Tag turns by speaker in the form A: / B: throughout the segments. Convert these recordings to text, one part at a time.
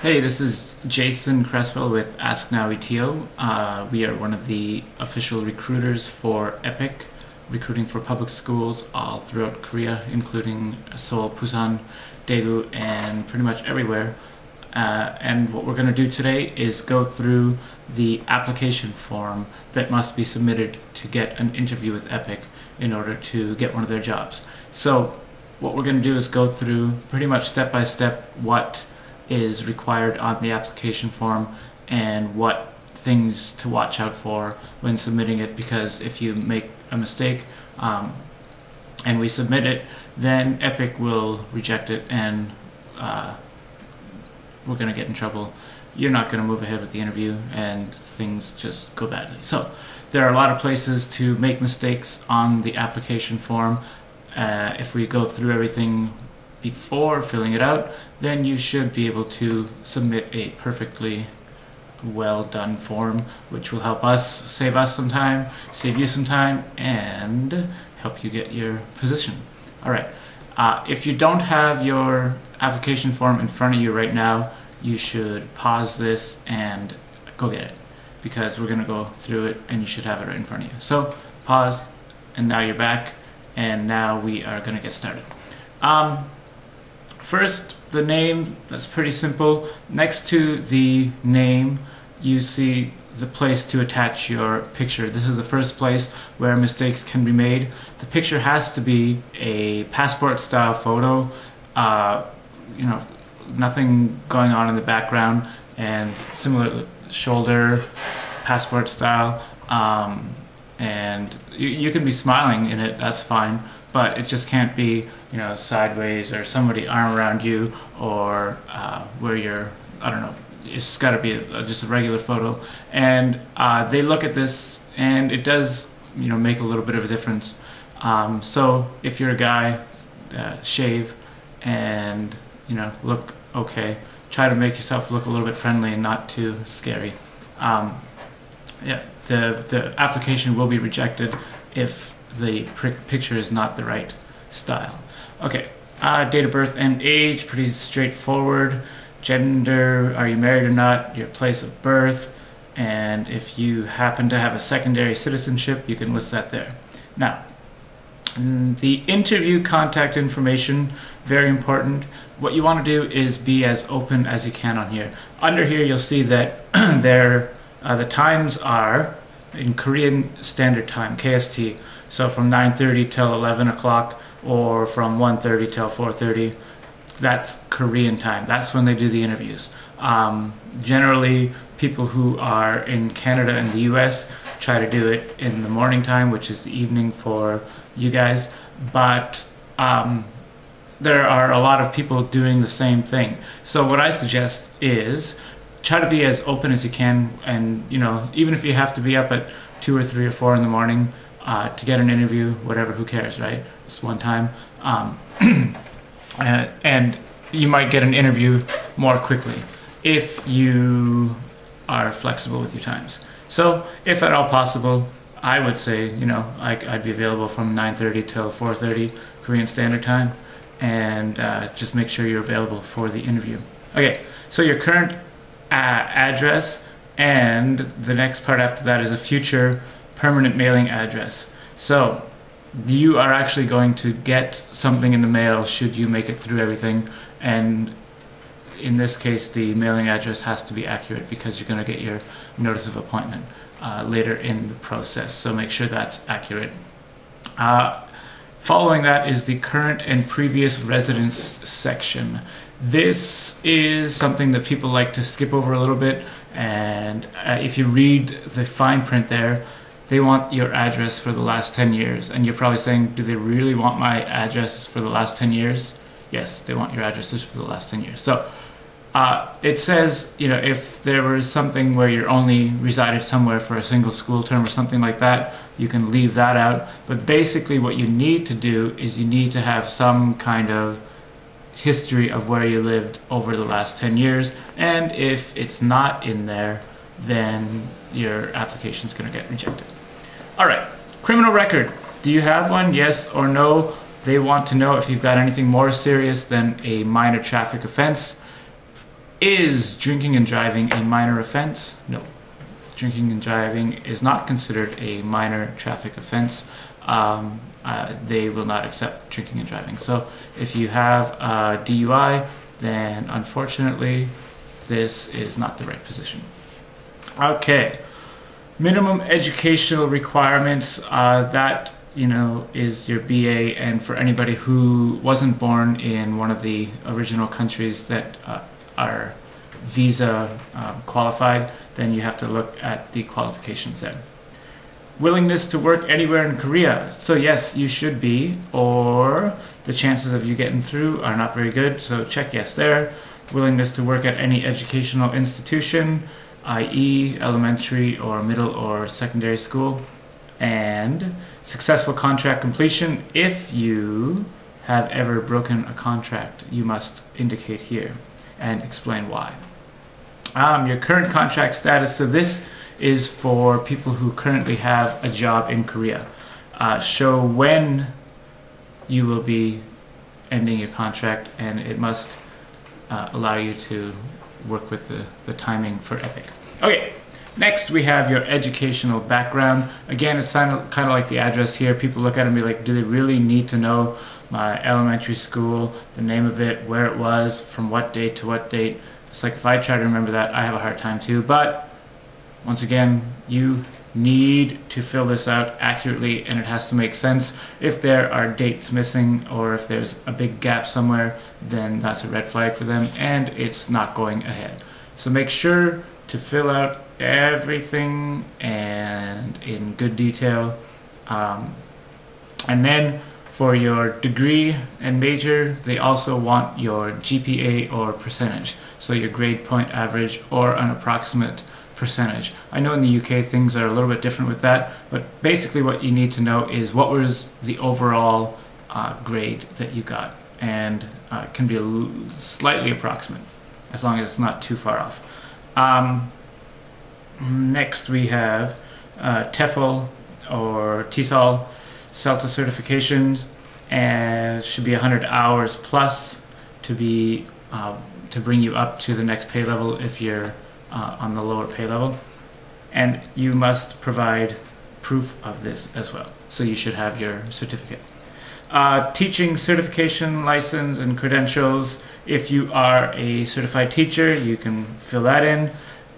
A: Hey, this is Jason Cresswell with Ask Now ETO. We are one of the official recruiters for EPIK, recruiting for public schools all throughout Korea, including Seoul, Busan, Daegu, and pretty much everywhere. And what we're going to do today is go through the application form that must be submitted to get an interview with EPIK in order to get one of their jobs. So what we're going to do is go through pretty much step by step what is required on the application form and what things to watch out for when submitting it, because if you make a mistake and we submit it, then EPIK will reject it and we're going to get in trouble. You're not going to move ahead with the interview and things just go badly. So there are a lot of places to make mistakes on the application form. If we go through everything before filling it out, then you should be able to submit a perfectly well done form, which will help us, save us some time, save you some time, and help you get your position. Alright, if you don't have your application form in front of you right now, you should pause this and go get it, because we're going to go through it and you should have it right in front of you. So pause, and now you're back, and now we are going to get started. First, the name. That's pretty simple. Next to the name, you see the place to attach your picture. This is the first place where mistakes can be made. The picture has to be a passport style photo, nothing going on in the background, and similar shoulder, passport style, and you can be smiling in it, that's fine, but it just can't be, sideways or somebody arm around you, or where you're, I don't know, it's got to be just a regular photo. And they look at this and it does, make a little bit of a difference. So if you're a guy, shave and, look okay. Try to make yourself look a little bit friendly and not too scary. Yeah, the application will be rejected if the picture is not the right style. Okay, date of birth and age, pretty straightforward. Gender, are you married or not, your place of birth, and if you happen to have a secondary citizenship, you can list that there. Now, the interview contact information, very important. What you want to do is be as open as you can on here. Under here you'll see that the times are in Korean Standard Time, KST, so from 9:30 till 11 o'clock, or from 1:30 till 4:30. That's Korean time. That's when they do the interviews. Generally, people who are in Canada and the US try to do it in the morning time, which is the evening for you guys, but there are a lot of people doing the same thing. So what I suggest is try to be as open as you can, and even if you have to be up at 2 or 3 or 4 in the morning to get an interview, whatever, who cares, right? Just one time. And you might get an interview more quickly if you are flexible with your times. So if at all possible, I would say, I'd be available from 9:30 till 4:30 Korean Standard Time, and just make sure you're available for the interview. Okay, so your current address, and the next part after that is a future permanent mailing address. So you are actually going to get something in the mail should you make it through everything, and in this case the mailing address has to be accurate because you're going to get your notice of appointment later in the process, so make sure that's accurate. Following that is the current and previous residence section. This is something that people like to skip over a little bit, and if you read the fine print there, they want your address for the last 10 years. And you're probably saying, do they really want my address for the last 10 years? Yes, they want your addresses for the last 10 years. So it says, if there was something where you're only resided somewhere for a single school term or something like that, you can leave that out. But basically what you need to do is you need to have some kind of history of where you lived over the last 10 years. And if it's not in there, then your application is going to get rejected. Alright, criminal record. Do you have one? Yes or no? They want to know if you've got anything more serious than a minor traffic offense. Is drinking and driving a minor offense? No. Drinking and driving is not considered a minor traffic offense. They will not accept drinking and driving. So if you have a DUI, then unfortunately this is not the right position. Okay, minimum educational requirements, that is your BA, and for anybody who wasn't born in one of the original countries that are visa qualified, then you have to look at the qualifications there. Willingness to work anywhere in Korea. So yes, you should be, or the chances of you getting through are not very good, so check yes there. Willingness to work at any educational institution, i.e. elementary or middle or secondary school. And successful contract completion. If you have ever broken a contract, you must indicate here and explain why. Your current contract status. So this is for people who currently have a job in Korea. Show when you will be ending your contract, and it must allow you to work with the timing for EPIK. Okay, next we have your educational background. Again, it's kind of like the address here. People look at it and be like, do they really need to know my elementary school, the name of it, where it was, from what date to what date? It's like if I try to remember that, I have a hard time too. But once again, you need to fill this out accurately, and it has to make sense. If there are dates missing or if there's a big gap somewhere, then that's a red flag for them and it's not going ahead. So make sure to fill out everything and in good detail. And then for your degree and major, they also want your GPA or percentage. So your grade point average or an approximate percentage. I know in the UK things are a little bit different with that, but basically what you need to know is what was the overall grade that you got, and it can be slightly approximate as long as it's not too far off. Next we have TEFL or TESOL CELTA certifications, and it should be 100 hours plus to be to bring you up to the next pay level if you're on the lower pay level, and you must provide proof of this as well. So you should have your certificate. Teaching certification, license, and credentials. If you are a certified teacher, you can fill that in.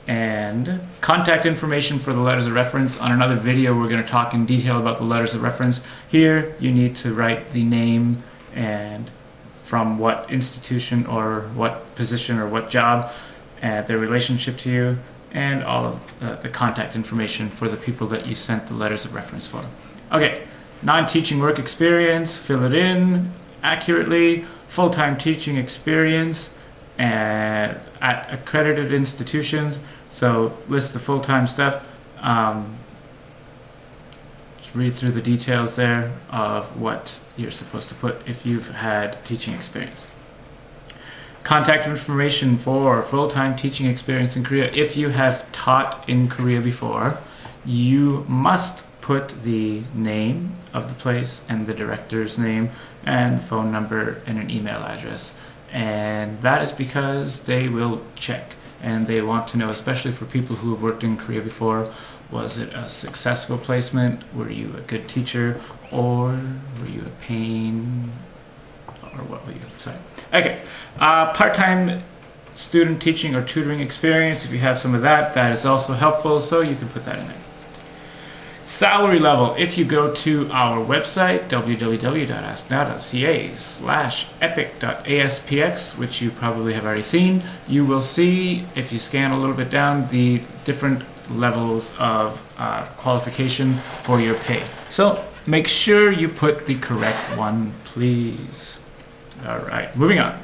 A: And contact information for the letters of reference. On another video, we're going to talk in detail about the letters of reference. Here, you need to write the name and from what institution or what position or what job, their relationship to you, and all of the contact information for the people that you sent the letters of reference for. Okay, non-teaching work experience, fill it in accurately. Full-time teaching experience at accredited institutions, so list the full-time stuff. Just read through the details there of what you're supposed to put if you've had teaching experience. Contact information for full-time teaching experience in Korea. If you have taught in Korea before, you must put the name of the place and the director's name and the phone number and an email address. And that is because they will check, and they want to know, especially for people who have worked in Korea before, was it a successful placement? Were you a good teacher, or were you a pain, or what were you? Sorry. Okay. Part-time student teaching or tutoring experience. If you have some of that, that is also helpful, so you can put that in there. Salary level. If you go to our website, www.asknow.ca/epik.aspx, which you probably have already seen, you will see, if you scan a little bit down, the different levels of qualification for your pay. So make sure you put the correct one, please. All right, moving on.